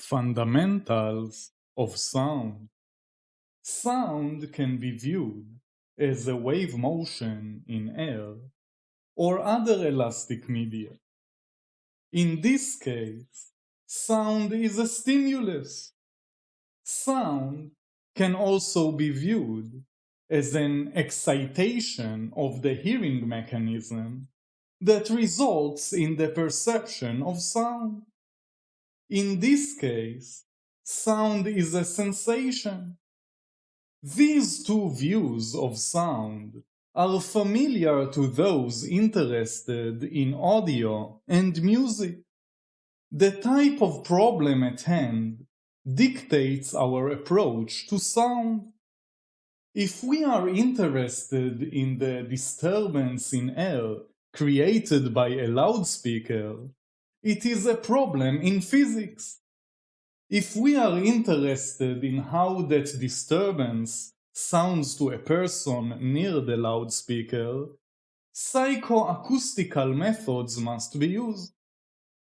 Fundamentals of sound. Sound can be viewed as a wave motion in air or other elastic media. In this case, sound is a stimulus. Sound can also be viewed as an excitation of the hearing mechanism that results in the perception of sound. In this case, sound is a sensation. These two views of sound are familiar to those interested in audio and music. The type of problem at hand dictates our approach to sound. If we are interested in the disturbance in air created by a loudspeaker, it is a problem in physics. If we are interested in how that disturbance sounds to a person near the loudspeaker, psychoacoustical methods must be used.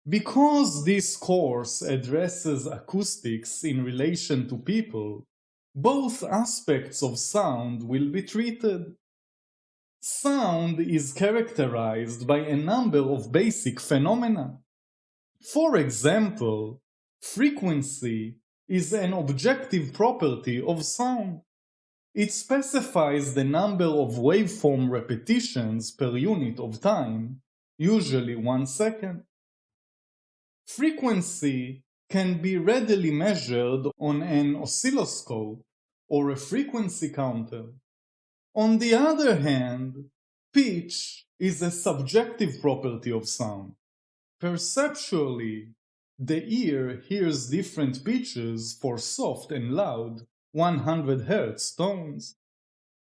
Because this course addresses acoustics in relation to people, both aspects of sound will be treated. Sound is characterized by a number of basic phenomena. For example, frequency is an objective property of sound. It specifies the number of waveform repetitions per unit of time, usually 1 second. Frequency can be readily measured on an oscilloscope or a frequency counter. On the other hand, pitch is a subjective property of sound. Perceptually, the ear hears different pitches for soft and loud 100 Hz tones.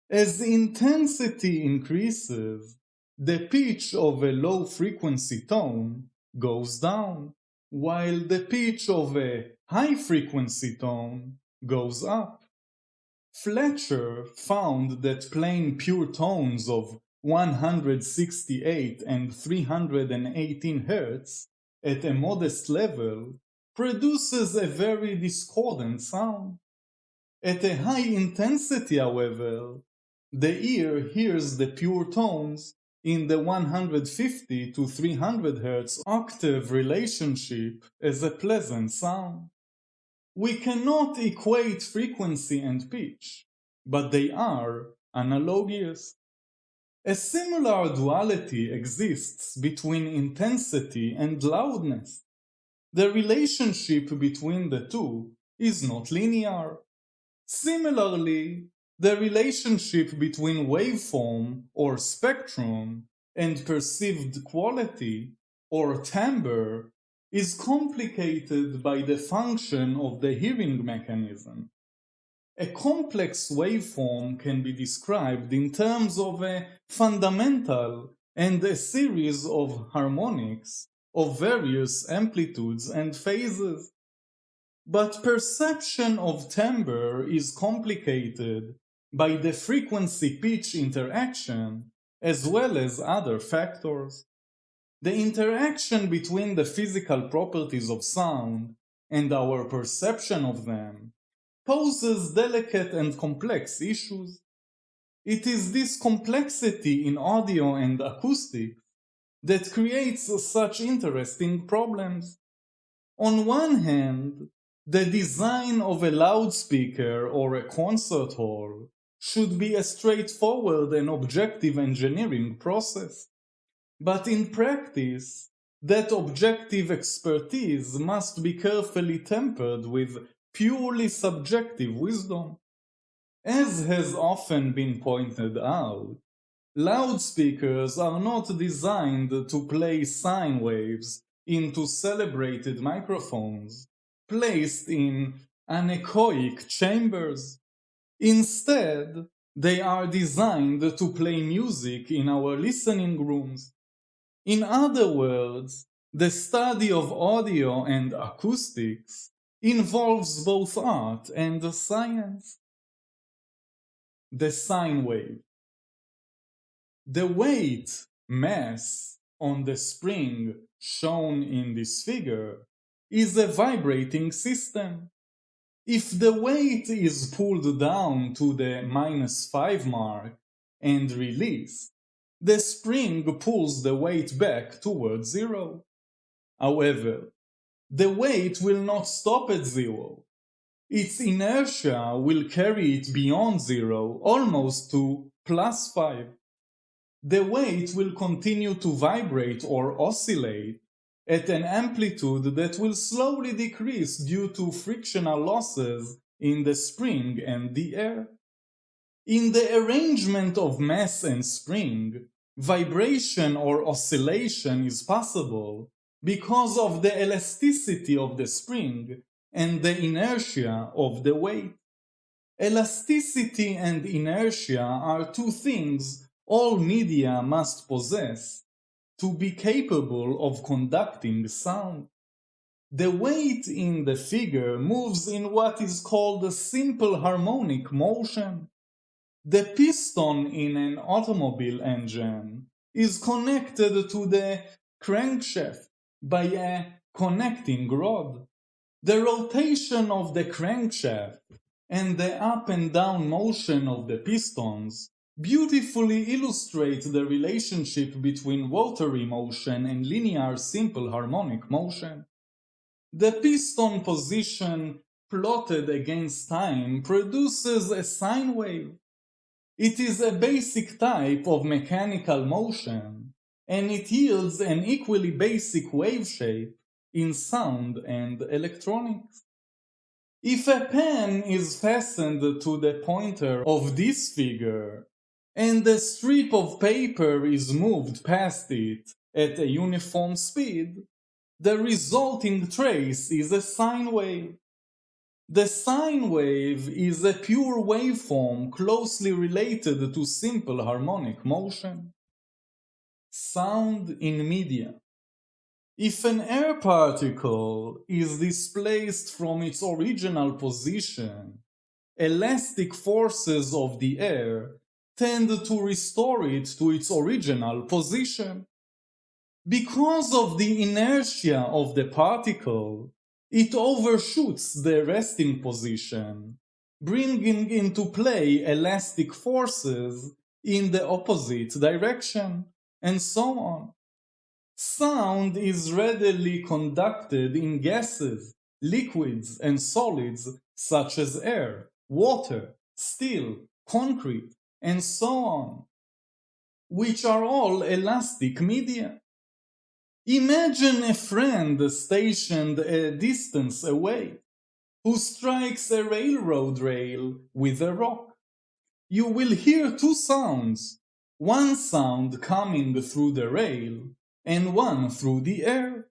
As intensity increases, the pitch of a low frequency tone goes down, while the pitch of a high frequency tone goes up. Fletcher found that playing pure tones of 168 and 318 Hz at a modest level produces a very discordant sound. At a high intensity, however, the ear hears the pure tones in the 150 to 300 Hz octave relationship as a pleasant sound. We cannot equate frequency and pitch, but they are analogous. A similar duality exists between intensity and loudness. The relationship between the two is not linear. Similarly, the relationship between waveform or spectrum and perceived quality or timbre is complicated by the function of the hearing mechanism. A complex waveform can be described in terms of a fundamental and a series of harmonics of various amplitudes and phases. But perception of timbre is complicated by the frequency-pitch interaction as well as other factors. The interaction between the physical properties of sound and our perception of them poses delicate and complex issues. It is this complexity in audio and acoustics that creates such interesting problems. On one hand, the design of a loudspeaker or a concert hall should be a straightforward and objective engineering process. But in practice, that objective expertise must be carefully tempered with purely subjective wisdom. As has often been pointed out, loudspeakers are not designed to play sine waves into celebrated microphones placed in anechoic chambers. Instead, they are designed to play music in our listening rooms. In other words, the study of audio and acoustics involves both art and science. The sine wave. The weight, mass, on the spring shown in this figure is a vibrating system. If the weight is pulled down to the -5 mark and released, the spring pulls the weight back towards 0. However, the weight will not stop at 0. Its inertia will carry it beyond 0, almost to +5. The weight will continue to vibrate or oscillate at an amplitude that will slowly decrease due to frictional losses in the spring and the air. In the arrangement of mass and spring, vibration or oscillation is possible because of the elasticity of the spring and the inertia of the weight. Elasticity and inertia are two things all media must possess to be capable of conducting sound. The weight in the figure moves in what is called a simple harmonic motion. The piston in an automobile engine is connected to the crankshaft by a connecting rod. The rotation of the crankshaft and the up and down motion of the pistons beautifully illustrate the relationship between rotary motion and linear simple harmonic motion. The piston position plotted against time produces a sine wave. It is a basic type of mechanical motion, and it yields an equally basic wave shape in sound and electronics. If a pen is fastened to the pointer of this figure, and a strip of paper is moved past it at a uniform speed, the resulting trace is a sine wave. The sine wave is a pure waveform closely related to simple harmonic motion. Sound in media. If an air particle is displaced from its original position, elastic forces of the air tend to restore it to its original position. Because of the inertia of the particle, it overshoots the resting position, bringing into play elastic forces in the opposite direction, and so on. Sound is readily conducted in gases, liquids, and solids such as air, water, steel, concrete, and so on, which are all elastic media. Imagine a friend stationed a distance away, who strikes a railroad rail with a rock. You will hear two sounds, one sound coming through the rail, and one through the air.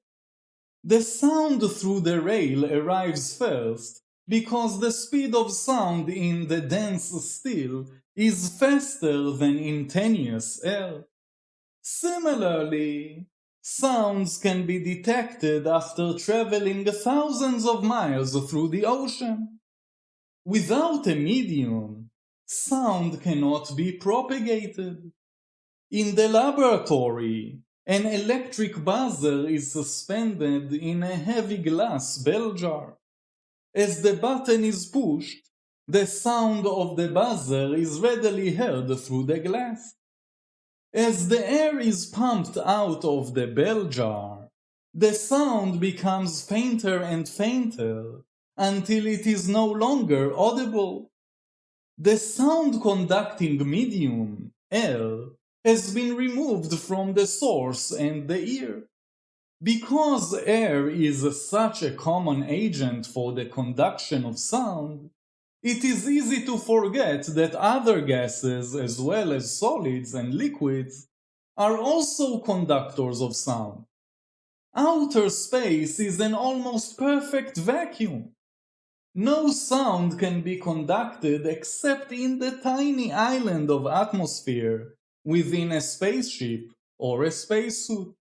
The sound through the rail arrives first because the speed of sound in the dense steel is faster than in tenuous air. Similarly, sounds can be detected after traveling thousands of miles through the ocean. Without a medium, sound cannot be propagated. In the laboratory, an electric buzzer is suspended in a heavy glass bell jar. As the button is pushed, the sound of the buzzer is readily heard through the glass. As the air is pumped out of the bell jar, the sound becomes fainter and fainter until it is no longer audible. The sound-conducting medium, air, has been removed from the source and the ear. Because air is such a common agent for the conduction of sound, it is easy to forget that other gases as well as solids and liquids are also conductors of sound. Outer space is an almost perfect vacuum. No sound can be conducted except in the tiny island of atmosphere within a spaceship or a spacesuit.